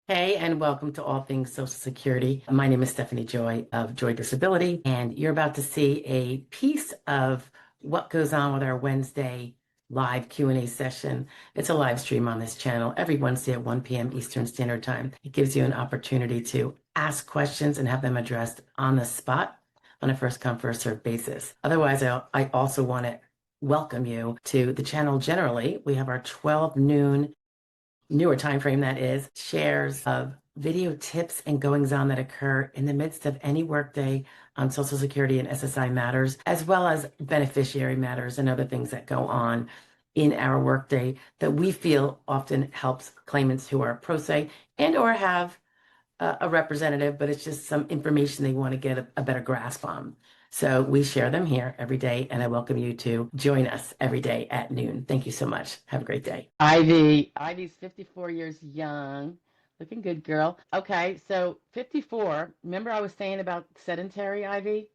Hey, and welcome to All Things Social Security. My name is Stephanie Joy of Joy Disability, and you're about to see a piece of what goes on with our Wednesday live Q&A session. It's a live stream on this channel every Wednesday at 1 p.m. Eastern Standard Time. It gives you an opportunity to ask questions and have them addressed on the spot on a first come, first served basis. Otherwise, I also want to welcome you to the channel generally. We have our 12 noon newer time frame, that is, shares of video tips and goings on that occur in the midst of any workday on Social Security and SSI matters, as well as beneficiary matters and other things that go on in our workday that we feel often helps claimants who are pro se and or have a representative, but it's just some information they want to get a better grasp on. So we share them here every day, and I welcome you to join us every day at noon. Thank you so much. Have a great day. Ivy's 54 years young. Looking good, girl. Okay, so 54. Remember I was saying about sedentary, Ivy?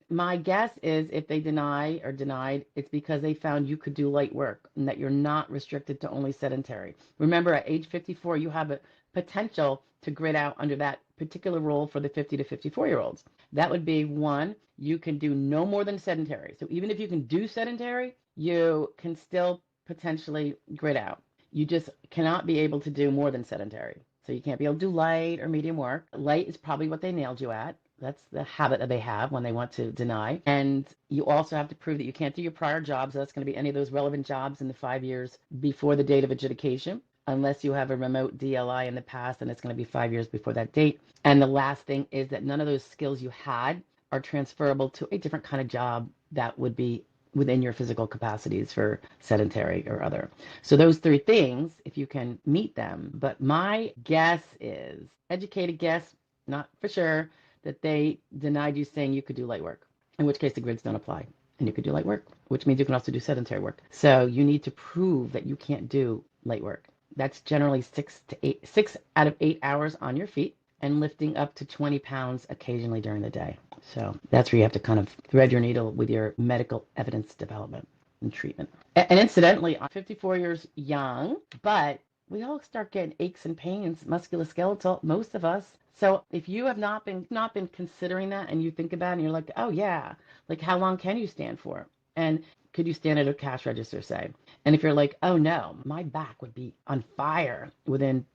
My guess is if they deny or denied, it's because they found you could do light work and that you're not restricted to only sedentary. Remember, at age 54, you have a potential to grid out under that particular rule for the 50 to 54-year-olds. That would be one, you can do no more than sedentary. So even if you can do sedentary, you can still potentially grid out. You just cannot be able to do more than sedentary. So you can't be able to do light or medium work. Light is probably what they nailed you at. That's the habit that they have when they want to deny. And you also have to prove that you can't do your prior jobs. So that's going to be any of those relevant jobs in the 5 years before the date of adjudication, unless you have a remote DLI in the past, and it's going to be 5 years before that date. And the last thing is that none of those skills you had are transferable to a different kind of job that would be within your physical capacities for sedentary or other. So those three things, if you can meet them. But my guess is, educated guess, not for sure, that they denied you saying you could do light work, in which case the grids don't apply. And you could do light work, which means you can also do sedentary work. So you need to prove that you can't do light work. That's generally 6 out of 8 hours on your feet and lifting up to 20 pounds occasionally during the day. So that's where you have to kind of thread your needle with your medical evidence development and treatment. And incidentally, I'm 54 years young, but we all start getting aches and pains, musculoskeletal, most of us. So if you have not been considering that and you think about it and you're like, oh yeah, like how long can you stand for? And could you stand at a cash register, say? And if you're like, oh no, my back would be on fire within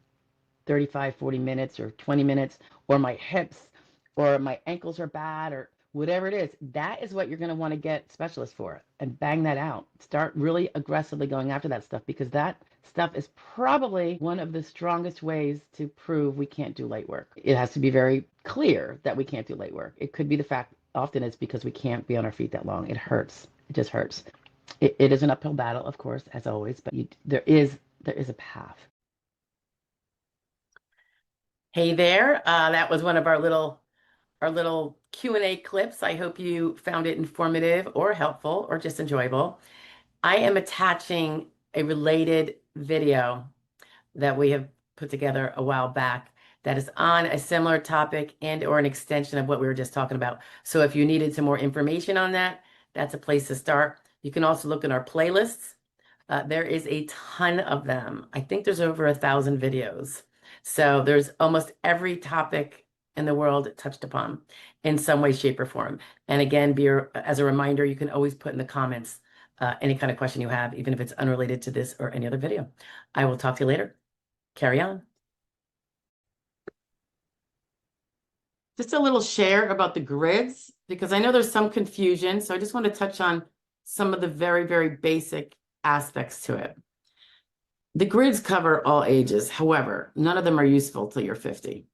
35, 40 minutes or 20 minutes, or my hips or my ankles are bad or whatever it is, that is what you're going to want to get specialists for and bang that out. Start really aggressively going after that stuff, because that stuff is probably one of the strongest ways to prove we can't do light work. It has to be very clear that we can't do light work. It could be the fact, often it's because we can't be on our feet that long. It hurts. It just hurts. It is an uphill battle, of course, as always, but there is a path. Hey there. That was one of our little Q&A clips. I hope you found it informative or helpful or just enjoyable. I am attaching a related video that we have put together a while back that is on a similar topic and or an extension of what we were just talking about. So if you needed some more information on that, that's a place to start. You can also look in our playlists. There is a ton of them. I think there's over 1,000 videos. So there's almost every topic in the world touched upon in some way, shape, or form. And again, as a reminder, you can always put in the comments any kind of question you have, even if it's unrelated to this or any other video. I will talk to you later. Carry on. Just a little share about the grids, because I know there's some confusion. So I just want to touch on some of the very, very basic aspects to it. The grids cover all ages. However, none of them are useful till you're 50,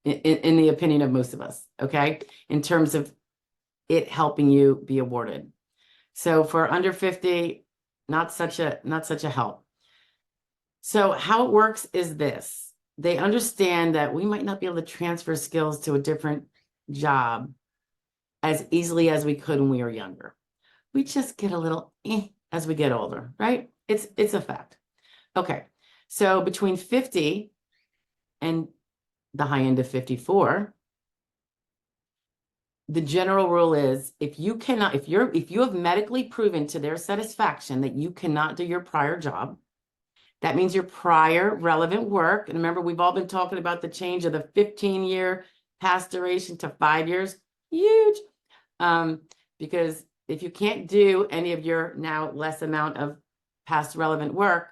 in the opinion of most of us, okay? In terms of it helping you be awarded. So for under 50, not such a help. So how it works is this. They understand that we might not be able to transfer skills to a different job as easily as we could when we were younger. We just get a little as we get older, right? It's a fact. Okay, so between 50 and the high end of 54, the general rule is if you have medically proven to their satisfaction that you cannot do your prior job, That means your prior relevant work. And remember, we've all been talking about the change of the 15-year past duration to 5 years. Huge. Because if you can't do any of your now less amount of past relevant work,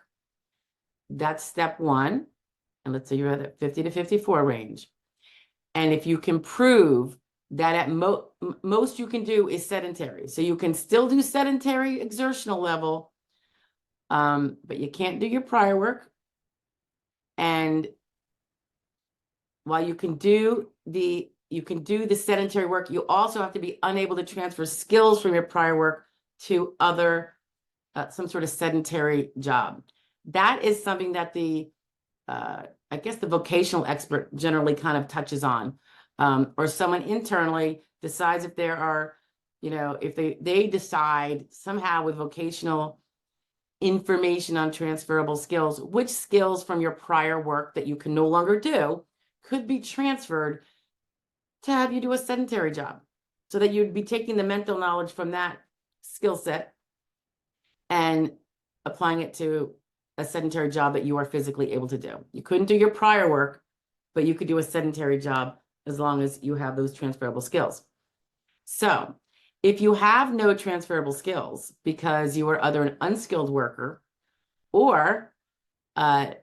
that's step one. And let's say you're at the 50 to 54 range. And if you can prove that at most you can do is sedentary. So you can still do sedentary exertional level, but you can't do your prior work. And while you can do the sedentary work, you also have to be unable to transfer skills from your prior work to other some sort of sedentary job. That is something that I guess the vocational expert generally kind of touches on, or someone internally decides if there are, if they decide somehow with vocational information on transferable skills, which skills from your prior work that you can no longer do could be transferred to have you do a sedentary job, so that you'd be taking the mental knowledge from that skill set and applying it to a sedentary job that you are physically able to do. You couldn't do your prior work, but you could do a sedentary job as long as you have those transferable skills. So if you have no transferable skills because you are either an unskilled worker, or only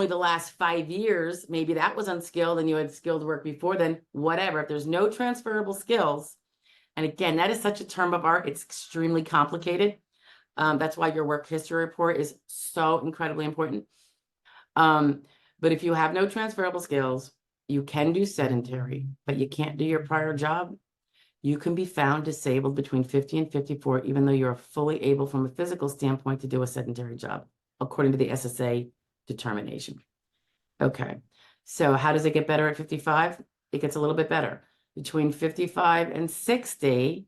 the last 5 years, maybe that was unskilled and you had skilled work before then, whatever. If there's no transferable skills, and again, that is such a term of art, it's extremely complicated. That's why your work history report is so incredibly important. But if you have no transferable skills, you can do sedentary, but you can't do your prior job. You can be found disabled between 50 and 54, even though you're fully able from a physical standpoint to do a sedentary job, according to the SSA determination. Okay, so how does it get better at 55? It gets a little bit better. Between 55 and 60,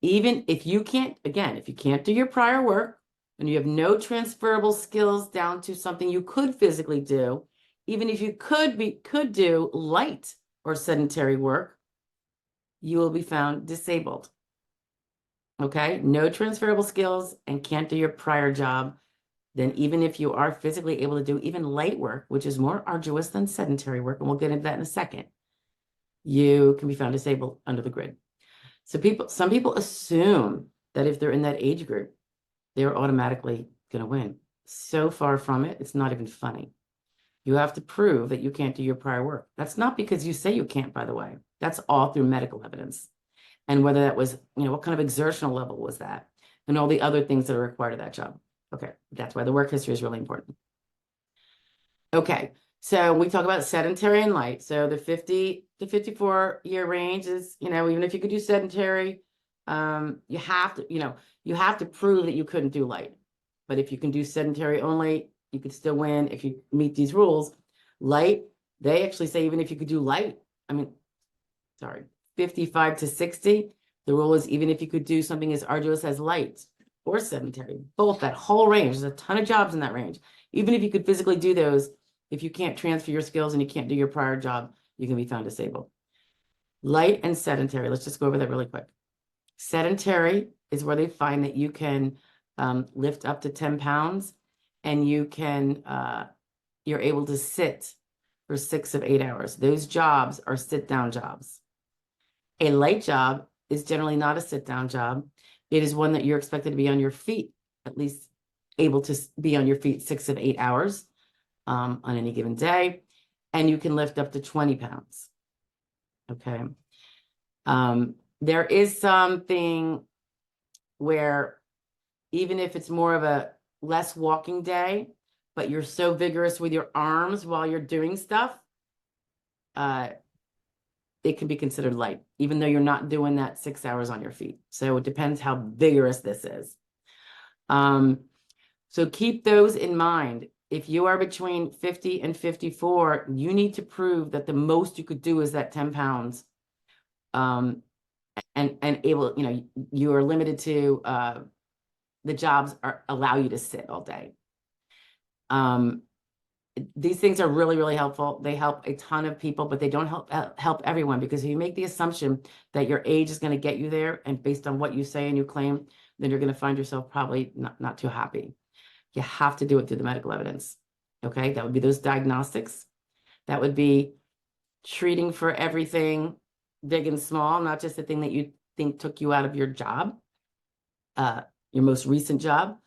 even if you can't, again, if you can't do your prior work and you have no transferable skills down to something you could physically do, even if you could do light or sedentary work, you will be found disabled. Okay, no transferable skills and can't do your prior job, then even if you are physically able to do even light work, which is more arduous than sedentary work, and we'll get into that in a second, you can be found disabled under the grid. So some people assume that if they're in that age group, they're automatically going to win. So far from it, it's not even funny. You have to prove that you can't do your prior work. That's not because you say you can't, by the way. That's all through medical evidence. And whether that was, what kind of exertional level was that? And all the other things that are required of that job. Okay, that's why the work history is really important. Okay, so we talk about sedentary and light. So the 50 to 54 year range is, even if you could do sedentary, you have to prove that you couldn't do light. But if you can do sedentary only, you could still win if you meet these rules. Light, they actually say even if you could do light, 55 to 60, the rule is even if you could do something as arduous as light or sedentary, both, that whole range, there's a ton of jobs in that range. Even if you could physically do those, if you can't transfer your skills and you can't do your prior job, you can be found disabled. Light and sedentary, let's just go over that really quick. Sedentary is where they find that you can lift up to 10 pounds and you're able to sit for 6 of 8 hours. Those jobs are sit-down jobs. A light job is generally not a sit-down job. It is one that you're expected to be on your feet, at least able to be on your feet 6 of 8 hours on any given day. And you can lift up to 20 pounds. Okay. There is something where even if it's more of a less walking day, but you're so vigorous with your arms while you're doing stuff, it can be considered light, even though you're not doing that 6 hours on your feet. So it depends how vigorous this is. So keep those in mind. If you are between 50 and 54, you need to prove that the most you could do is that 10 pounds. And able, you are limited to the jobs allow you to sit all day. These things are really, really helpful. They help a ton of people, but they don't help everyone, because if you make the assumption that your age is going to get you there, and based on what you say and you claim, then you're going to find yourself probably not too happy. You have to do it through the medical evidence. Okay, that would be those diagnostics. That would be treating for everything big and small, not just the thing that you think took you out of your job, your most recent job.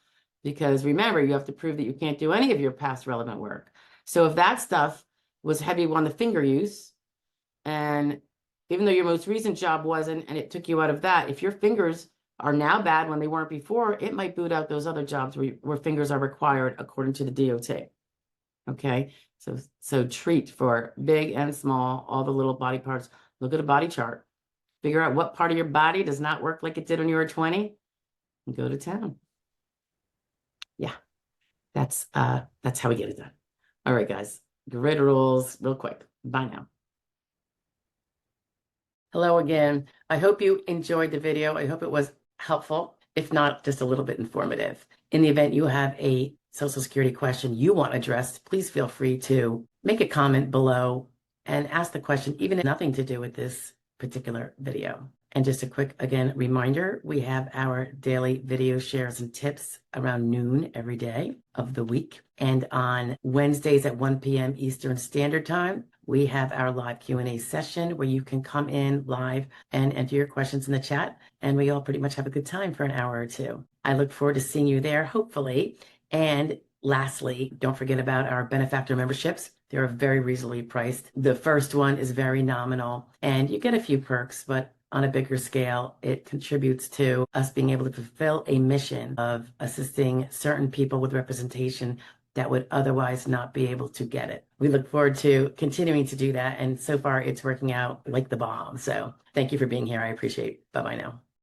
Because remember, you have to prove that you can't do any of your past relevant work. So if that stuff was heavy on the finger use, and even though your most recent job wasn't, and it took you out of that, if your fingers are now bad when they weren't before, it might boot out those other jobs where fingers are required according to the DOT. Okay, so treat for big and small, all the little body parts. Look at a body chart. Figure out what part of your body does not work like it did when you were 20, and go to town. Yeah, that's how we get it done. All right, guys, grid rules real quick. Bye now. Hello again. I hope you enjoyed the video. I hope it was helpful, if not just a little bit informative. In the event you have a Social Security question you want addressed, please feel free to make a comment below and ask the question, even if nothing to do with this particular video. And just a quick, again, reminder, we have our daily video shares and tips around noon every day of the week. And on Wednesdays at 1 p.m. Eastern Standard Time, we have our live Q&A session where you can come in live and enter your questions in the chat. And we all pretty much have a good time for an hour or two. I look forward to seeing you there, hopefully. And lastly, don't forget about our benefactor memberships. They're very reasonably priced. The first one is very nominal and you get a few perks, but on a bigger scale, it contributes to us being able to fulfill a mission of assisting certain people with representation that would otherwise not be able to get it. We look forward to continuing to do that. And so far it's working out like the bomb. So thank you for being here. I appreciate it. Bye-bye now.